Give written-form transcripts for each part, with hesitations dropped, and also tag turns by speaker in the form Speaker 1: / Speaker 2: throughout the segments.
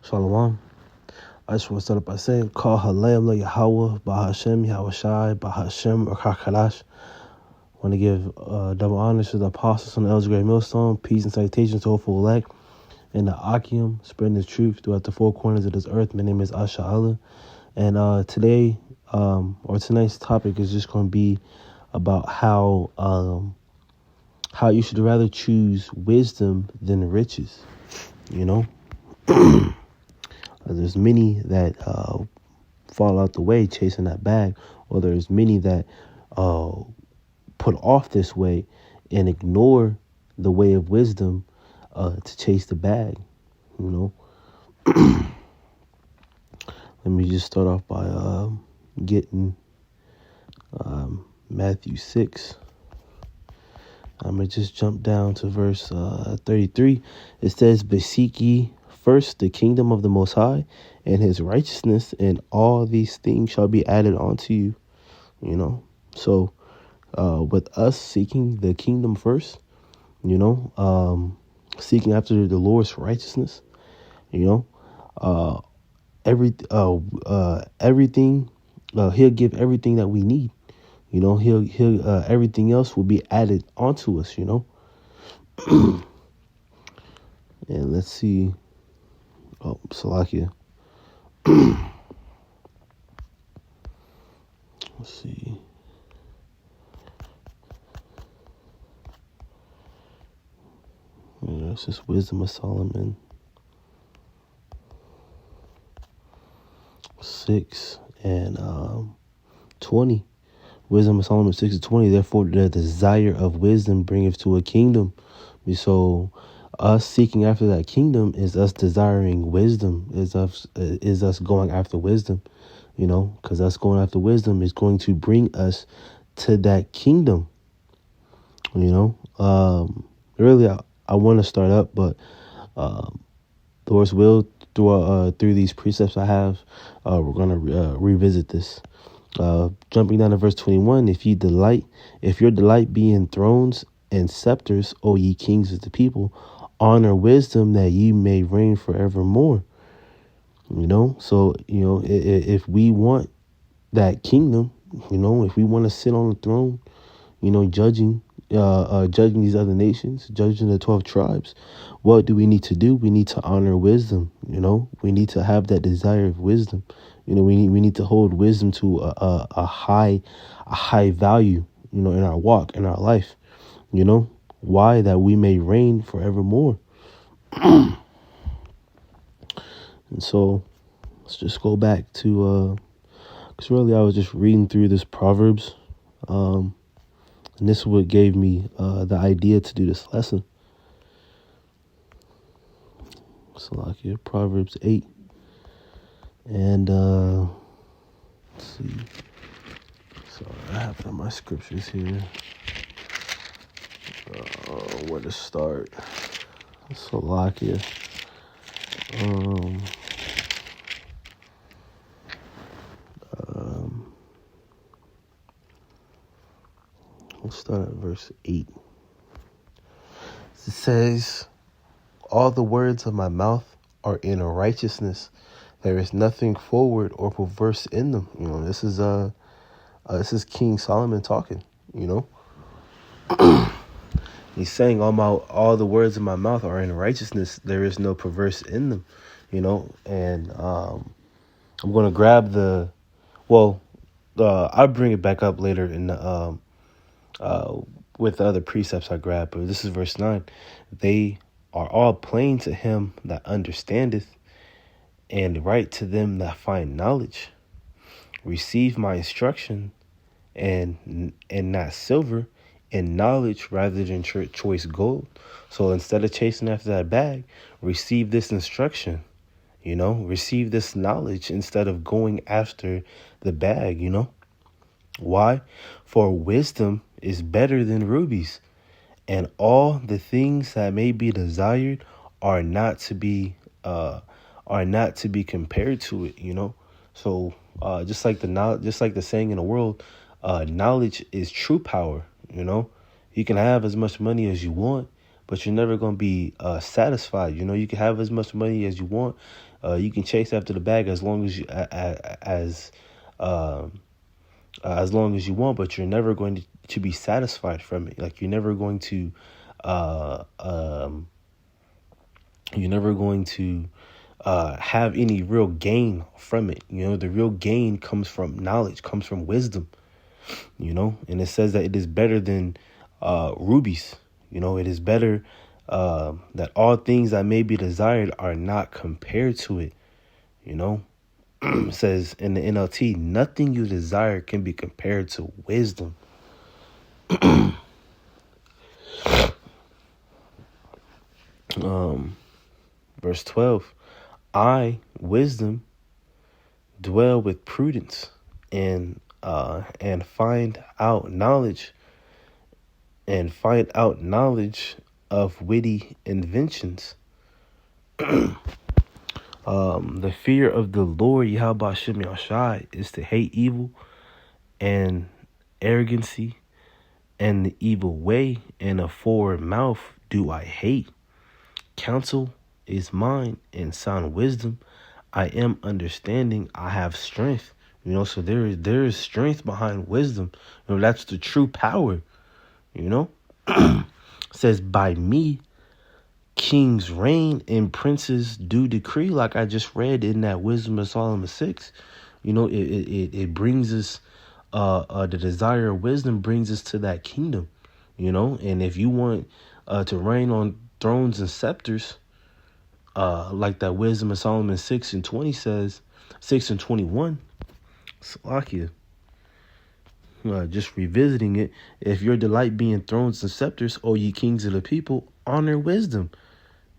Speaker 1: Shalom. I just want to start up by saying, Call Halayim La Yahweh, Bahashem, Yahweh Shai, Bahashem, Rakakalash. I want to give double honors to the apostles on the Elders Great Millstone, peace and salutations to hopeful elect, and the Akim, spreading the truth throughout the four corners of this earth. My name is Asha Allah. And today, or tonight's topic is just going to be about how you should rather choose wisdom than riches, you know? There's many that fall out the way chasing that bag, or there's many that put off this way and ignore the way of wisdom to chase the bag, you know. Let me just start off by getting Matthew 6. I'm going to just jump down to verse 33. It says, But seek ye first the kingdom of the Most High and his righteousness, and all these things shall be added unto you. You know, so with us seeking the kingdom first, you know, seeking after the Lord's righteousness, you know, everything, he'll give everything that we need. You know, he'll everything else will be added onto us, you know. And let's see. Oh, Salakia. Let's see. Yeah, it's just Wisdom of Solomon 6 and 20. Wisdom of Solomon 6 and 20. Therefore, the desire of wisdom bringeth to a kingdom. So, us seeking after that kingdom is us desiring wisdom. Is us going after wisdom. You know, because us going after wisdom is going to bring us to that kingdom. You know, really, I want to start up, but the Lord's will through these precepts I have, we're going to revisit this. Jumping down to verse 21, if your delight be in thrones and scepters, O ye kings of the people, honor wisdom that ye may reign forevermore. You know, so, you know, if we want that kingdom, you know, if we want to sit on the throne, you know, judging these other nations, judging the 12 tribes, what do we need to do? We need to honor wisdom. You know, we need to have that desire of wisdom. You know, we need to hold wisdom to a high value, you know, in our walk, in our life. You know, why? That we may reign forevermore. And so let's just go back to, because really I was just reading through this Proverbs, and this is what gave me the idea to do this lesson. So like here, Proverbs 8. And let's see. Sorry, I have it in my scriptures here. Where to start? Salakia. Let's start at verse 8. It says, All the words of my mouth are in righteousness. There is nothing forward or perverse in them. You know, this is King Solomon talking, you know. He's saying all the words of my mouth are in righteousness. There is no perverse in them, you know. And I'm going to grab I'll bring it back up later in the, with the other precepts I grabbed. But this is verse 9. They are all plain to him that understandeth, and right to them that find knowledge. Receive my instruction, and not silver, and knowledge rather than choice gold. So instead of chasing after that bag, receive this instruction, you know, receive this knowledge instead of going after the bag, you know. Why? For wisdom is better than rubies, and all the things that may be desired are not to be compared to it, you know. So just like the saying in the world, knowledge is true power. You know, you can have as much money as you want, but you're never going to be satisfied. You know, you can have as much money as you want. You can chase after the bag as long as as long as you want, but you're never going to be satisfied from it. Like, you're never going to have any real gain from it. You know, the real gain comes from knowledge, comes from wisdom, you know, and it says that it is better than rubies. You know, it is better that all things that may be desired are not compared to it. You know, it says in the NLT, nothing you desire can be compared to wisdom. Verse 12, I, wisdom, dwell with prudence and find out knowledge of witty inventions. The fear of the Lord Yahweh Shem Yahshai is to hate evil and arrogancy and the evil way, and a forward mouth do I hate. Counsel is mine and sound wisdom. I am understanding. I have strength. You know, so there is strength behind wisdom. You know, that's the true power. You know, it says by me kings reign and princes do decree, like I just read in that Wisdom of Solomon 6. You know, it brings us the desire of wisdom brings us to that kingdom. You know, and if you want to reign on thrones and scepters, like that Wisdom of Solomon 6:20 says, 6:21, Salakia, just revisiting it, if your delight be in thrones and scepters, O ye kings of the people, honor wisdom.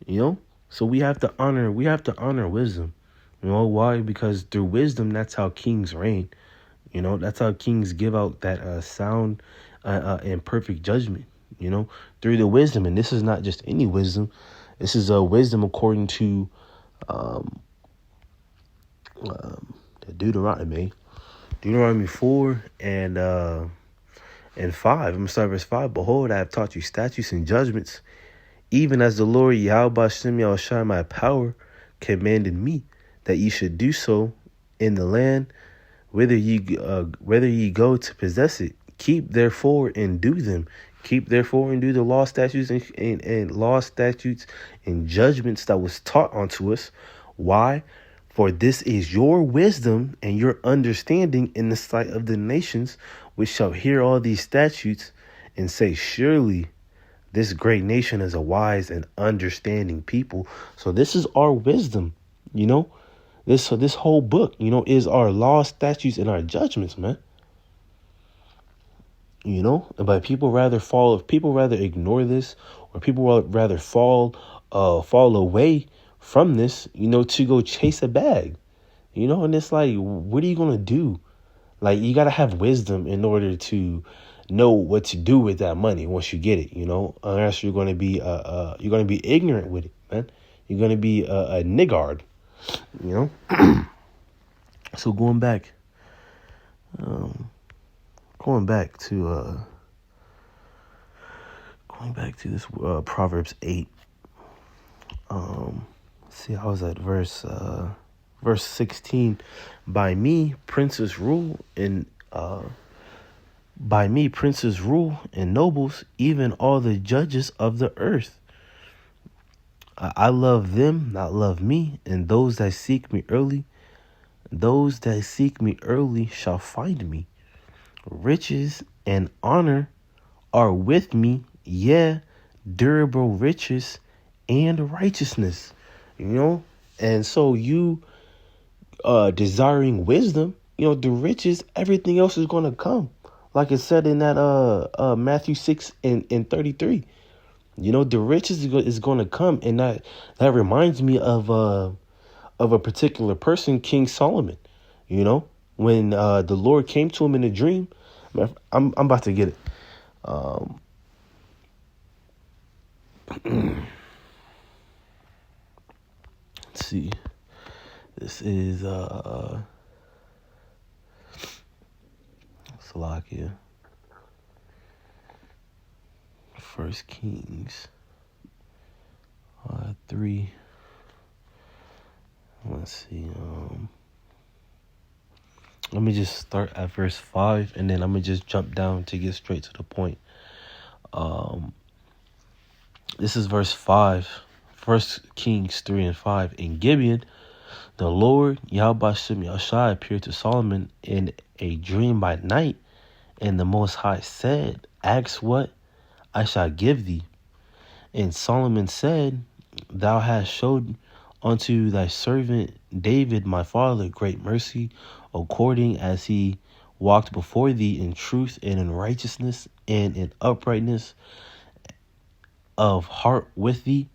Speaker 1: You know, so we have to honor wisdom. You know why? Because through wisdom, that's how kings reign. You know, that's how kings give out that sound and perfect judgment. You know, through the wisdom, and this is not just any wisdom. This is a wisdom according to the Deuteronomy 4 and 5. I'm gonna start verse 5. Behold, I have taught you statutes and judgments, even as the Lord Yahweh Shem Yahushua my power commanded me, that ye should do so in the land whether ye go to possess it. Keep therefore and do them. Keep therefore and do the law, statutes, and law, statutes, and judgments that was taught unto us. Why? For this is your wisdom and your understanding in the sight of the nations, which shall hear all these statutes and say, surely this great nation is a wise and understanding people. So this is our wisdom, you know. This whole book, you know, is our law, statutes, and our judgments, man. You know, but people rather ignore this, or people rather fall away from this, you know, to go chase a bag, you know. And it's like, what are you gonna do? Like, you gotta have wisdom in order to know what to do with that money once you get it, you know. Unless you're gonna be ignorant with it, man. You're gonna be a niggard, you know. So going back to this Proverbs 8. See, I was at verse 16. By me princes rule and nobles, even all the judges of the earth. I love them that love me, and those that seek me early shall find me. Riches and honor are with me, yeah, durable riches and righteousness, you know. And so you desiring wisdom, you know, the riches, everything else is going to come, like it said in that Matthew 6:33. You know, the riches is going to come. And that reminds me of a particular person, King Solomon. You know, when the Lord came to him in a dream. I'm about to get it. Let's see. This is Salakia. 1 Kings. 3. Let's see. Let me just start at verse 5, and then I'm gonna just jump down to get straight to the point. This is verse 5. 1 Kings 3 and 5. In Gibeon, the Lord Yahweh Shem Yahshai appeared to Solomon in a dream by night, and the Most High said, "Ask what I shall give thee." And Solomon said, "Thou hast showed unto thy servant David my father great mercy, according as he walked before thee in truth and in righteousness and in uprightness of heart with thee,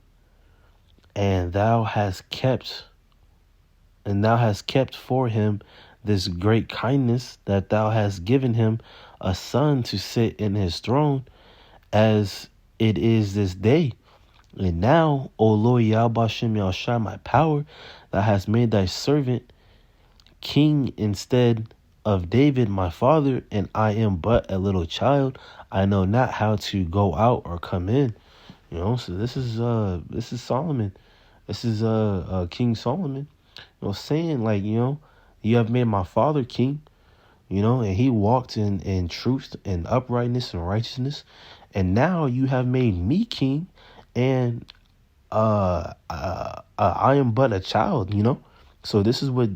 Speaker 1: and thou hast kept for him this great kindness, that thou hast given him a son to sit in his throne, as it is this day. And now, O Lord Yahweh Shem Yahushua, my power, thou hast made thy servant king instead of David my father, and I am but a little child. I know not how to go out or come in." So this is Solomon. This is King Solomon. Saying like, you have made my father king, and he walked in truth and uprightness and righteousness, and now you have made me king, and I am but a child, So this is what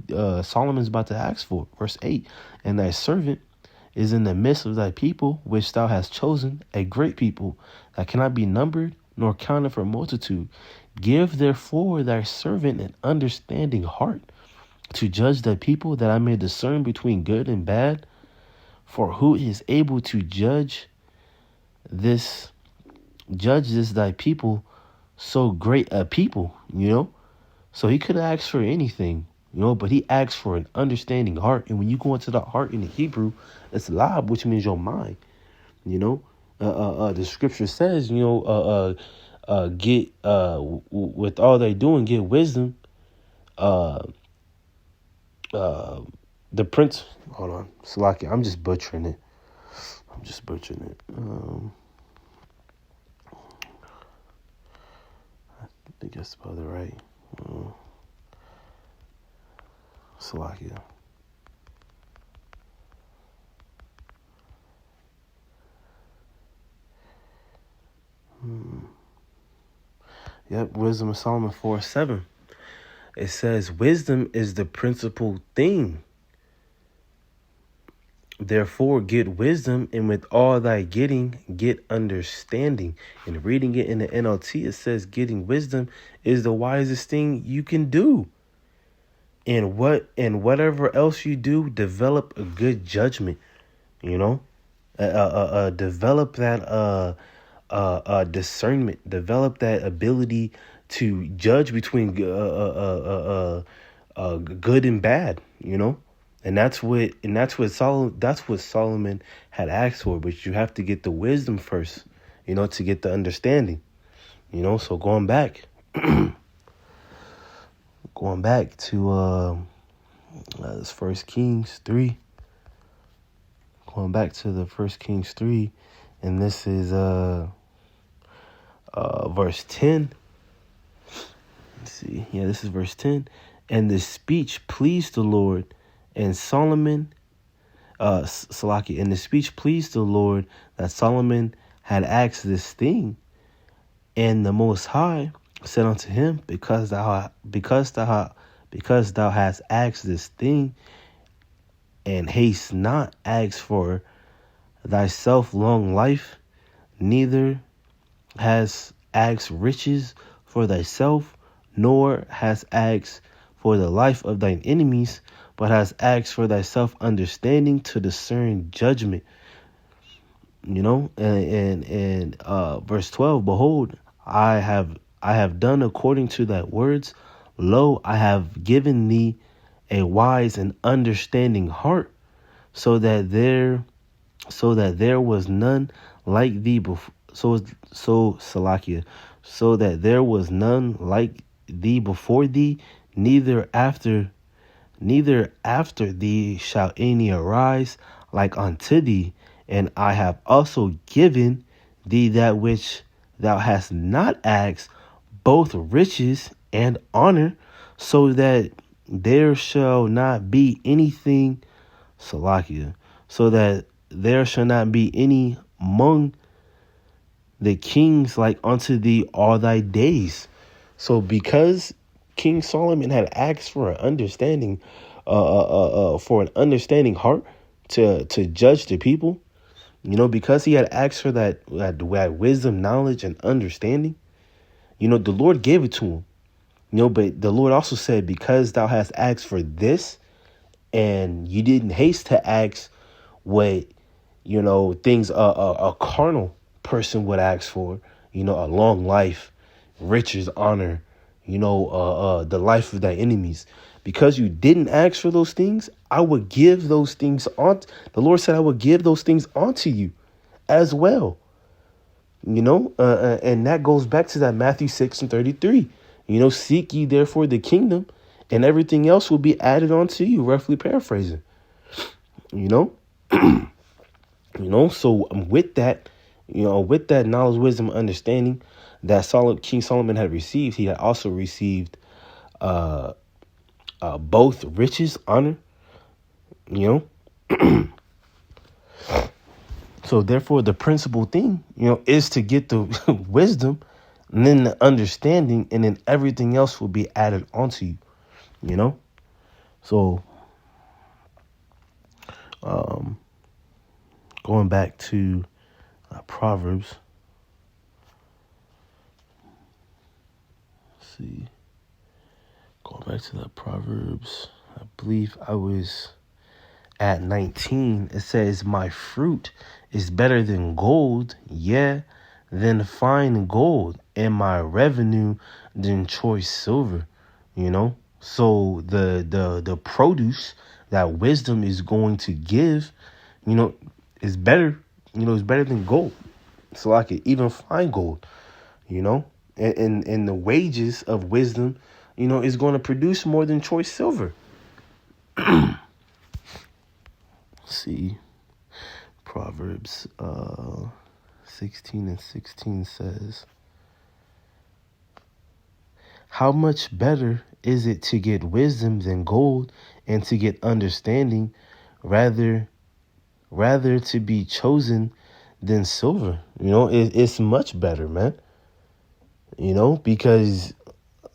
Speaker 1: Solomon's about to ask for. Verse 8, "And thy servant is in the midst of thy people, which thou hast chosen, a great people that cannot be numbered nor counted for multitude. Give therefore thy servant an understanding heart to judge thy people, that I may discern between good and bad. For who is able to judge this thy people, so great a people?" So he could have asked for anything, but he asked for an understanding heart. And when you go into the heart in the Hebrew, it's lab, which means your mind. The scripture says, get with all they do and get wisdom. The prince. Hold on, Salaki. I'm just butchering it. I think I spelled it right. Salakia. Yep, Wisdom of Solomon 4:7. It says, "Wisdom is the principal thing. Therefore get wisdom, and with all thy getting, get understanding." And reading it in the NLT, it says, "Getting wisdom is the wisest thing you can do. And whatever else you do, develop a good judgment." Develop that discernment. Develop that ability to judge between good and bad. And that's what Solomon had asked for. But you have to get the wisdom first, to get the understanding. So going back to this 1 Kings 3. Going back to the 1 Kings 3, and this is verse 10. Let's see. Yeah, this is verse 10. "And the speech pleased the Lord, and Solomon, Salaki, and the speech pleased the Lord that Solomon had asked this thing. And the Most High said unto him, because thou hast asked this thing, and haste not asked for thyself long life, neither hast asked riches for thyself, nor hast asked for the life of thine enemies, but hast asked for thyself understanding to discern judgment." And verse 12, "Behold, I have done according to thy words. Lo, I have given thee a wise and understanding heart, so that there was none like thee before. Salakia, so that there was none like thee before thee, neither after thee shall any arise like unto thee. And I have also given thee that which thou hast not asked, both riches and honor, so that there shall not be anything, Salakia, so that there shall not be any among the kings like unto thee all thy days. So because King Solomon had asked for an understanding, for an understanding heart to judge the people, because he had asked for that wisdom, knowledge, and understanding, the Lord gave it to him. But the Lord also said, because thou hast asked for this, and you didn't haste to ask what, things a carnal person would ask for, a long life, riches, honor, the life of thy enemies. Because you didn't ask for those things, I would give those things on. The Lord said, I would give those things onto you as well. And that goes back to that Matthew 6:33. Seek ye therefore the kingdom, and everything else will be added onto you, roughly paraphrasing. So with that, with that knowledge, wisdom, understanding that King Solomon had received, he had also received both riches, honor, So therefore, the principal thing, is to get the wisdom and then the understanding, and then everything else will be added onto you, So going back to Proverbs, let's see, going back to that Proverbs, I believe I was at 19. It says, my fruit is better than gold, yeah, than fine gold, and my revenue than choice silver. So the produce that wisdom is going to give, is better, is better than gold. So like even fine gold, and the wages of wisdom, is going to produce more than choice silver. See, Proverbs 16:16 says, how much better is it to get wisdom than gold, and to get understanding rather to be chosen than silver. It's much better, man. Because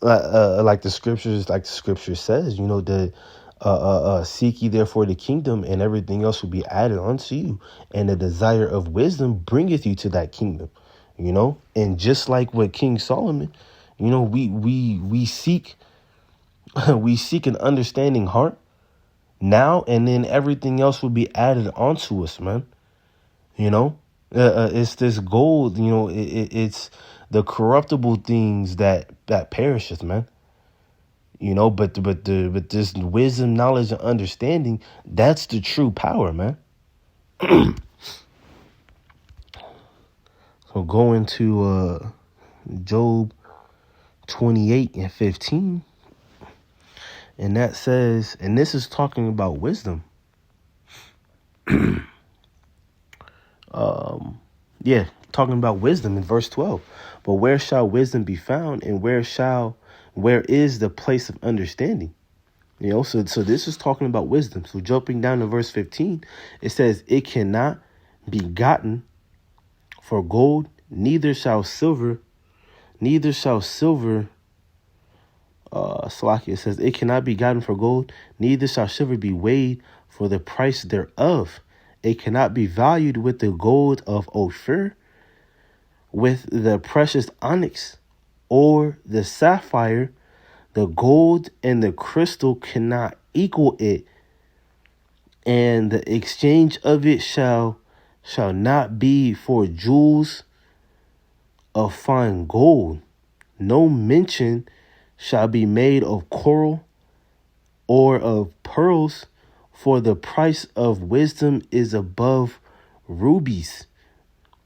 Speaker 1: like the scripture says, seek ye therefore the kingdom, and everything else will be added unto you. And the desire of wisdom bringeth you to that kingdom, And just like with King Solomon, we seek we seek an understanding heart now, and then everything else will be added onto us, man. It's this gold, it's the corruptible things that perisheth, man. But this wisdom, knowledge, and understanding, that's the true power, man. So going to Job 28:15, and that says, and this is talking about wisdom. Talking about wisdom in verse 12. But where shall wisdom be found, and where is the place of understanding? So this is talking about wisdom. So jumping down to verse 15, it says, it cannot be gotten for gold, neither shall silver, it says, it cannot be gotten for gold, neither shall silver be weighed for the price thereof. It cannot be valued with the gold of Ophir, with the precious onyx, or the sapphire. The gold and the crystal cannot equal it, and the exchange of it shall not be for jewels of fine gold. No mention shall be made of coral or of pearls, for the price of wisdom is above rubies.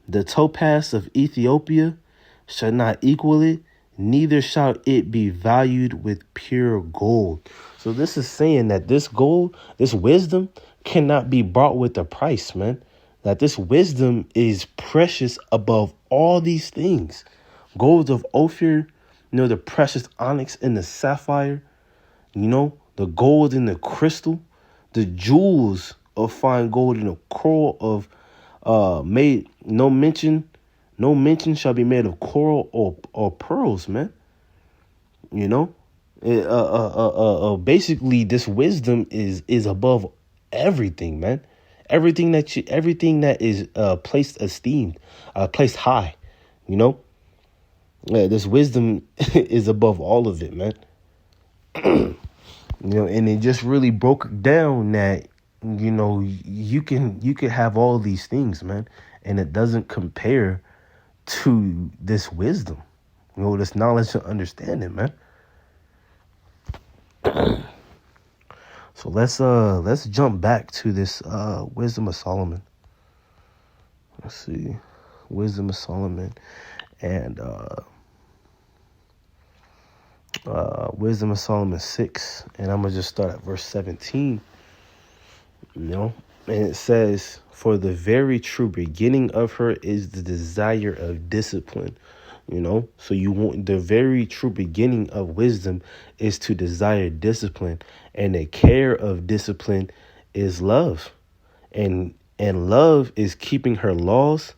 Speaker 1: The topaz of Ethiopia shall not equal it, neither shall it be valued with pure gold. So this is saying that this gold, this wisdom, cannot be bought with a price, man. That this wisdom is precious above all these things. Gold of Ophir, the precious onyx and the sapphire, the gold and the crystal, the jewels of fine gold and the coral of made no mention shall be made of coral or pearls, man. Basically this wisdom is above everything, man. Everything that is placed high, this wisdom is above all of it, man. And it just really broke down that, you can have all these things, man, and it doesn't compare to this wisdom, this knowledge and understanding, man. So let's jump back to this Wisdom of Solomon. Let's see, Wisdom of Solomon, and Wisdom of Solomon 6, and I'm gonna just start at verse 17. And it says, "For the very true beginning of her is the desire of discipline." So you want the very true beginning of wisdom is to desire discipline, and the care of discipline is love, and love is keeping her laws,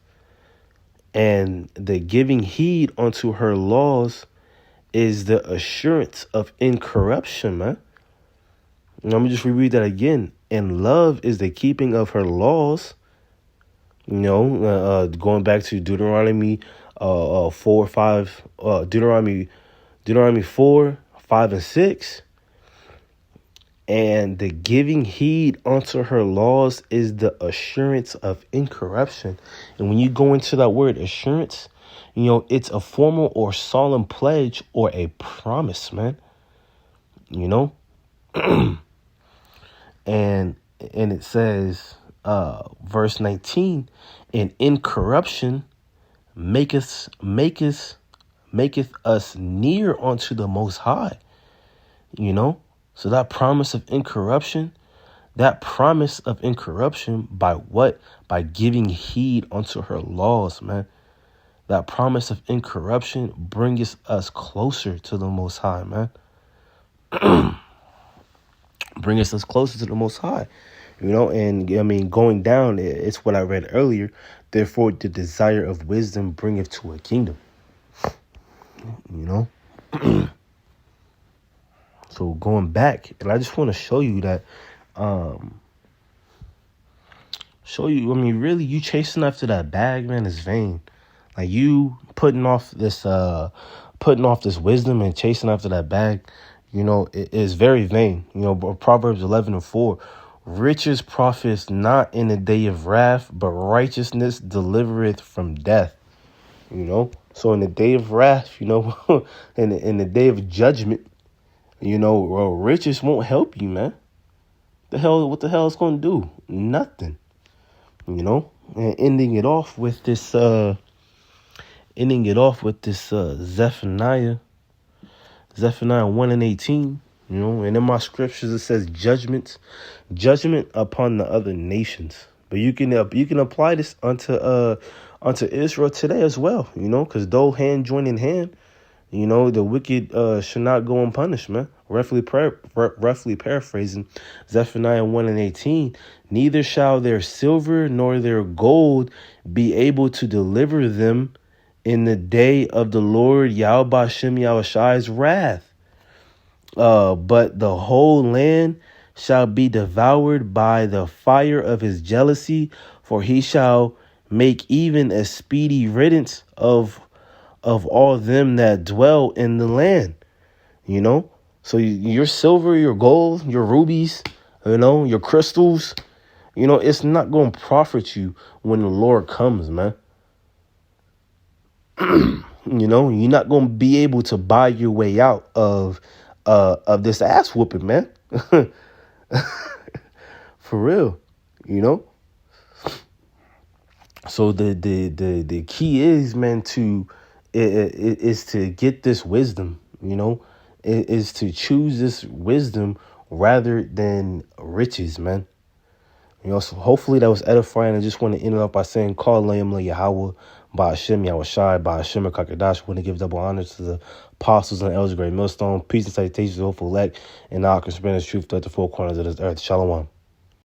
Speaker 1: and the giving heed unto her laws is the assurance of incorruption, man. And I'm gonna just reread that again. And love is the keeping of her laws. Going back to Deuteronomy 4, 5, Deuteronomy 4, 5, and 6. And the giving heed unto her laws is the assurance of incorruption. And when you go into that word assurance, it's a formal or solemn pledge or a promise, man. And it says, verse 19, and incorruption maketh us near unto the Most High. So that promise of incorruption, by what? By giving heed unto her laws, man. That promise of incorruption brings us closer to the Most High, man. Brings us closer to the Most High, and going down, it's what I read earlier. Therefore, the desire of wisdom bringeth to a kingdom. So going back, and I just want to show you that, really, you chasing after that bag, man, is vain. Like, you putting off this wisdom and chasing after that bag, it is very vain. Proverbs 11:4, riches profits not in the day of wrath, but righteousness delivereth from death. So in the day of wrath, in the day of judgment, riches won't help you, man. What the hell is going to do? Nothing. And ending it off with this Zephaniah 1:18, and in my scriptures it says judgment upon the other nations. But you can apply this unto Israel today as well, because though hand join in hand, the wicked should not go unpunished, man. Roughly paraphrasing Zephaniah 1:18, neither shall their silver nor their gold be able to deliver them in the day of the Lord Yahweh Shem Yahushai's wrath. But the whole land shall be devoured by the fire of his jealousy, for he shall make even a speedy riddance of all them that dwell in the land. So your silver, your gold, your rubies, your crystals, it's not going to profit you when the Lord comes, man. You're not going to be able to buy your way out of this ass whooping, man. For real, So the key is, man, is to get this wisdom, is to choose this wisdom rather than riches, man. So hopefully that was edifying. I just want to end it up by saying, call Layam La Yahweh, By Hashem, Yahushai, by Hashem, Kakadash, want to give double honor to the apostles and elders, great millstone. Peace and salutations to the hopeful elect, and now I can spread His truth throughout the four corners of this earth. Shalom.